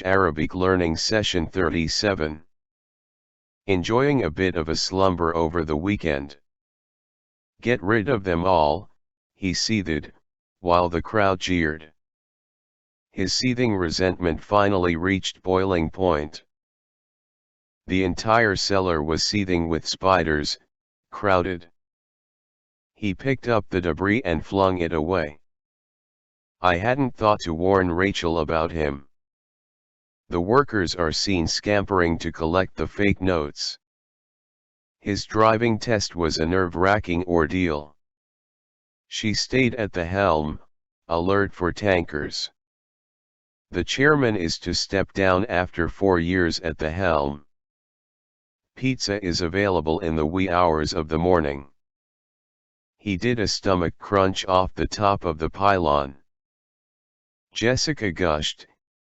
Arabic Learning Session 37. Enjoying a bit of a slumber over the weekend. Get rid of them all, he seethed, while the crowd jeered. His seething resentment finally reached boiling point. The entire cellar was seething with spiders, crowded. He picked up the debris and flung it away. I hadn't thought to warn Rachel about him. The workers are seen scampering to collect the fake notes. His driving test was a nerve-wracking ordeal. She stayed at the helm, alert for tankers. The chairman is to step down after 4 years at the helm. Pizza is available in the wee hours of the morning. He did a stomach crunch off the top of the pylon. Jessica gushed,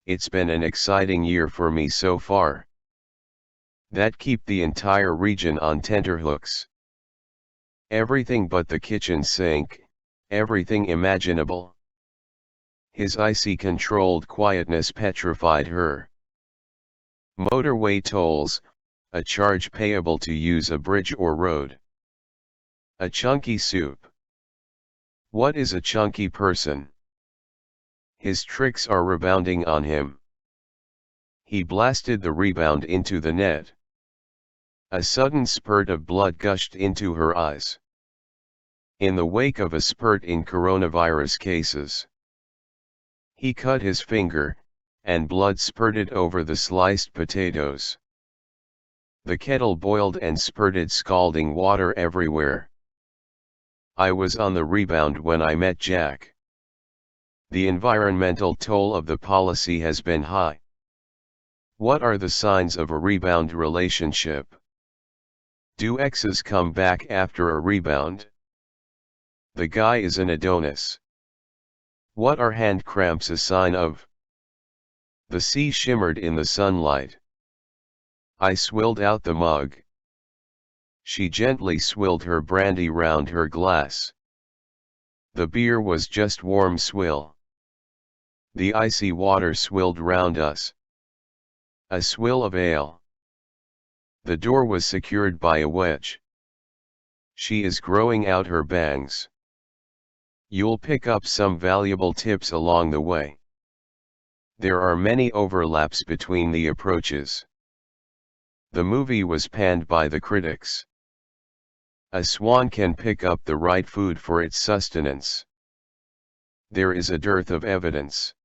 "It's been an exciting year for me so far. That keep the entire region on tenterhooks. Everything but the kitchen sink, everything imaginable." His icy controlled quietness petrified her. Motorway tolls, a charge payable to use a bridge or road. A chunky soup. What is a chunky person? His tricks are rebounding on him. He blasted the rebound into the net. A sudden spurt of blood gushed into her eyes. In the wake of a spurt in coronavirus cases. He cut his finger, and blood spurted over the sliced potatoes. The kettle boiled and spurted scalding water everywhere. I was on the rebound when I met Jack. The environmental toll of the policy has been high. What are the signs of a rebound relationship? Do exes come back after a rebound? The guy is an Adonis. What are hand cramps a sign of? The sea shimmered in the sunlight. I swilled out the mug. She gently swilled her brandy round her glass. The beer was just warm swill. The icy water swilled round us. A swill of ale. The door was secured by a wedge. She is growing out her bangs. You'll pick up some valuable tips along the way. There are many overlaps between the approaches. The movie was panned by the critics. A swan can pick up the right food for its sustenance. There is a dearth of evidence.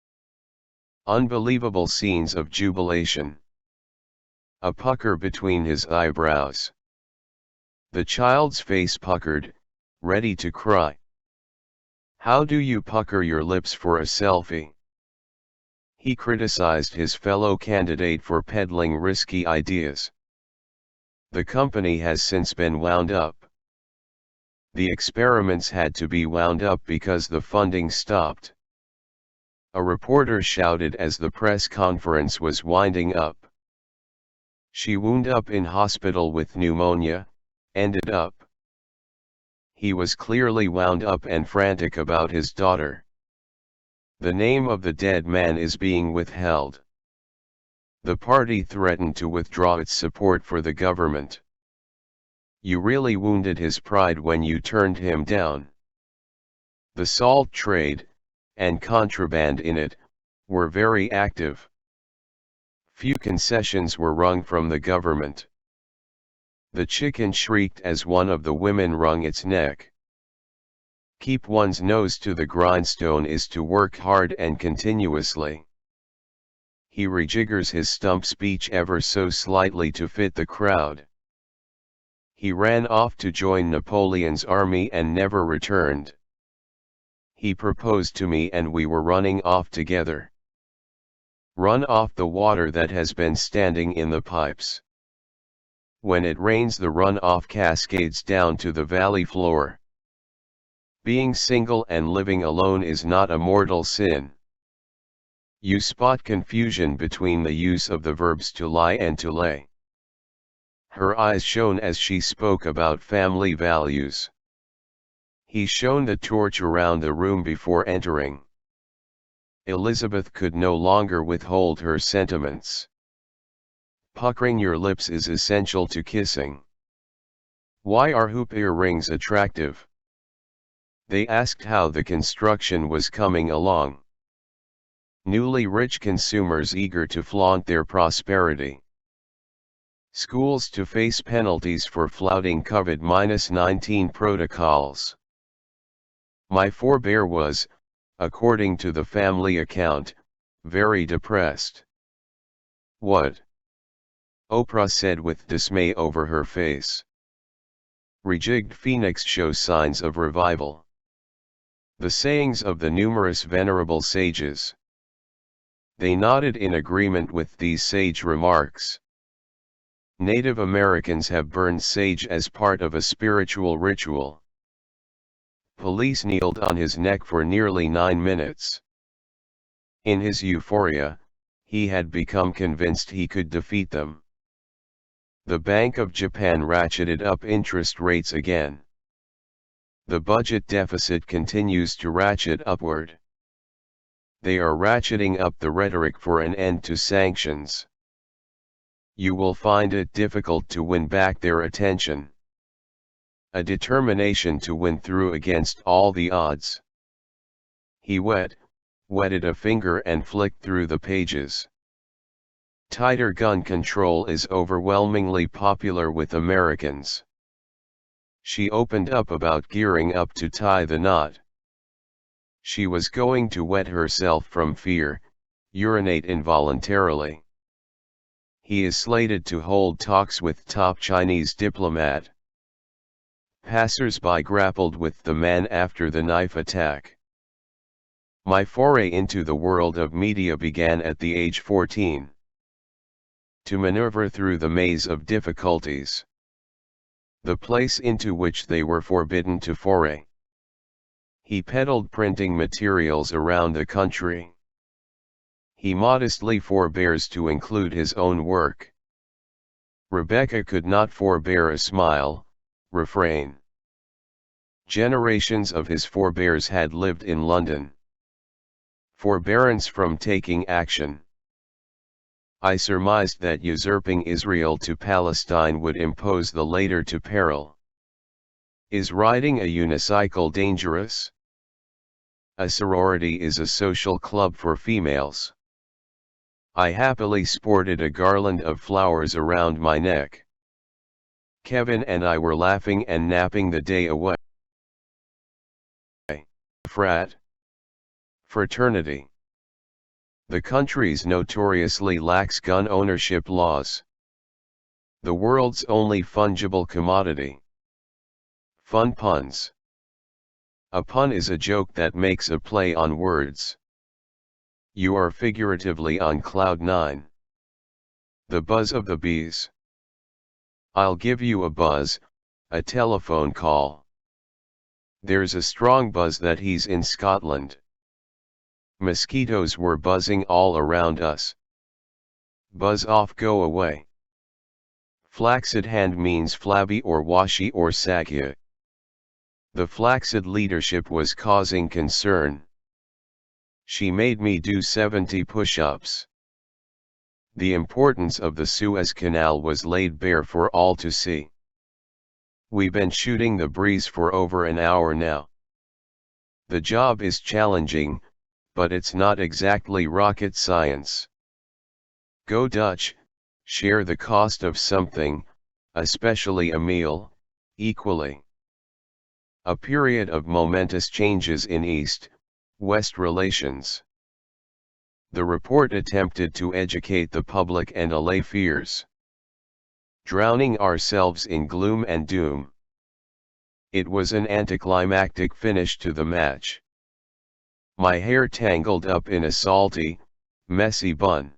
Unbelievable scenes of jubilation. A pucker between his eyebrows. The child's face puckered, ready to cry. How do you pucker your lips for a selfie? He criticized his fellow candidate for peddling risky ideas. The company has since been wound up. The experiments had to be wound up because the funding stopped. A reporter shouted as the press conference was winding up. She wound up in hospital with pneumonia, ended up. He was clearly wound up and frantic about his daughter. The name of the dead man is being withheld. The party threatened to withdraw its support for the government. You really wounded his pride when you turned him down. The salt trade, and contraband in it, were very active. Few concessions were wrung from the government. The chicken shrieked as one of the women wrung its neck. Keep one's nose to the grindstone is to work hard and continuously. He rejiggers his stump speech ever so slightly to fit the crowd. He ran off to join Napoleon's army and never returned. He proposed to me and we were running off together. Run off the water that has been standing in the pipes. When it rains, the runoff cascades down to the valley floor. Being single and living alone is not a mortal sin. You spot confusion between the use of the verbs to lie and to lay. Her eyes shone as she spoke about family values. He shone the torch around the room before entering. Elizabeth could no longer withhold her sentiments. Puckering your lips is essential to kissing. Why are hoop earrings attractive? They asked how the construction was coming along. Newly rich consumers eager to flaunt their prosperity. Schools to face penalties for flouting COVID-19 protocols. My forebear was, according to the family account, very depressed. What? Oprah said with dismay over her face. Rejigged Phoenix show signs of revival. The sayings of the numerous venerable sages. They nodded in agreement with these sage remarks. Native Americans have burned sage as part of a spiritual ritual. Police kneeled on his neck for nearly 9 minutes. In his euphoria, he had become convinced he could defeat them. The Bank of Japan ratcheted up interest rates again. The budget deficit continues to ratchet upward. They are ratcheting up the rhetoric for an end to sanctions. You will find it difficult to win back their attention. A determination to win through against all the odds. He wetted a finger and flicked through the pages. Tighter gun control is overwhelmingly popular with Americans. She opened up about gearing up to tie the knot. She was going to wet herself from fear, urinate involuntarily. He is slated to hold talks with top Chinese diplomat. Passers-by grappled with the man after the knife attack. My foray into the world of media began at the age 14. To maneuver through the maze of difficulties. The place into which they were forbidden to foray. He peddled printing materials around the country. He modestly forbears to include his own work. Rebecca could not forbear a smile, refrain. Generations of his forebears had lived in London. Forbearance from taking action. I surmised that usurping Israel to Palestine would impose the later to peril. Is riding a unicycle dangerous? A sorority is a social club for females. I happily sported a garland of flowers around my neck. Kevin and I were laughing and napping the day away. Fraternity. The country's notoriously lax gun ownership laws. The world's only fungible commodity. Fun puns. A pun is a joke that makes a play on words. You are figuratively on cloud 9. The buzz of the bees. I'll give you a buzz, a telephone call. There's a strong buzz that he's in Scotland. Mosquitoes were buzzing all around us. Buzz off, go away. Flaccid hand means flabby or washy or saggy. The flaccid leadership was causing concern. She made me do 70 push-ups. The importance of the Suez Canal was laid bare for all to see. We've been shooting the breeze for over an hour now. The job is challenging, but it's not exactly rocket science. Go Dutch, share the cost of something, especially a meal, equally. A period of momentous changes in East-West relations. The report attempted to educate the public and allay fears. Drowning ourselves in gloom and doom. It was an anticlimactic finish to the match. My hair tangled up in a salty, messy bun.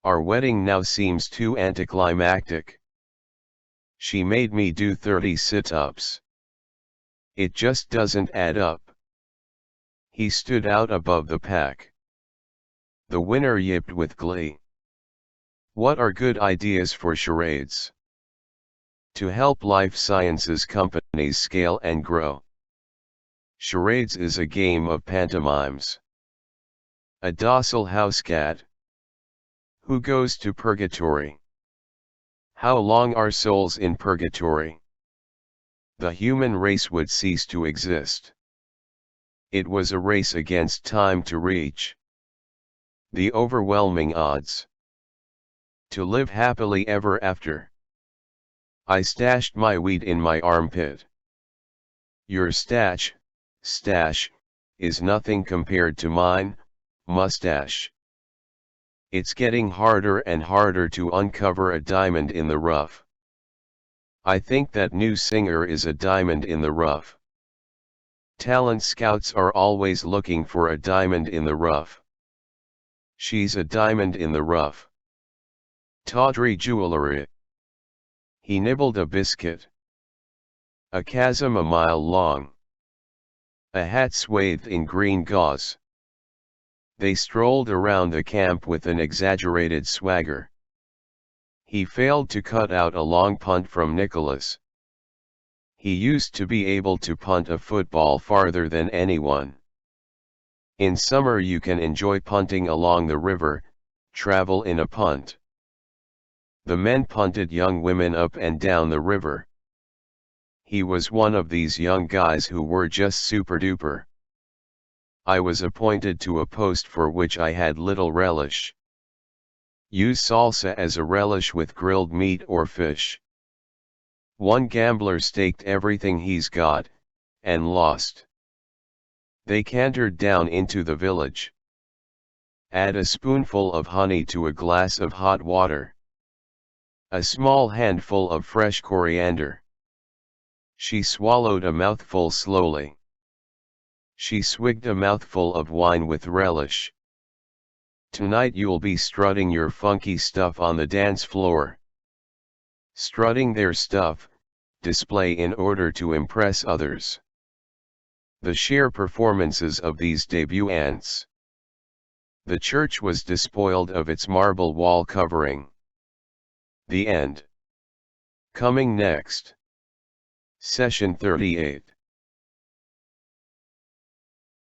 Our wedding now seems too anticlimactic. She made me do 30 sit-ups. It just doesn't add up. He stood out above the pack. The winner yipped with glee. What are good ideas for charades? To help life sciences companies scale and grow. Charades is a game of pantomimes. A docile house cat. Who goes to purgatory? How long are souls in purgatory? The human race would cease to exist. It was a race against time to reach the overwhelming odds to live happily ever after. I stashed my weed in my armpit. Your stash, is nothing compared to mine, mustache. It's getting harder and harder to uncover a diamond in the rough. I think that new singer is a diamond in the rough. Talent scouts are always looking for a diamond in the rough. She's a diamond in the rough. Tawdry jewelry. He nibbled a biscuit. A chasm a mile long. A hat swathed in green gauze. They strolled around the camp with an exaggerated swagger. He failed to cut out a long punt from Nicholas. He used to be able to punt a football farther than anyone. In summer you can enjoy punting along the river, travel in a punt. The men punted young women up and down the river. He was one of these young guys who were just super duper. I was appointed to a post for which I had little relish. Use salsa as a relish with grilled meat or fish. One gambler staked everything he's got, and lost. They cantered down into the village. Add a spoonful of honey to a glass of hot water. A small handful of fresh coriander. She swallowed a mouthful slowly. She swigged a mouthful of wine with relish. Tonight you'll be strutting your funky stuff on the dance floor. Strutting their stuff, display in order to impress others. The sheer performances of these debutants. The church was despoiled of its marble wall covering. The end. Coming next. Session 38.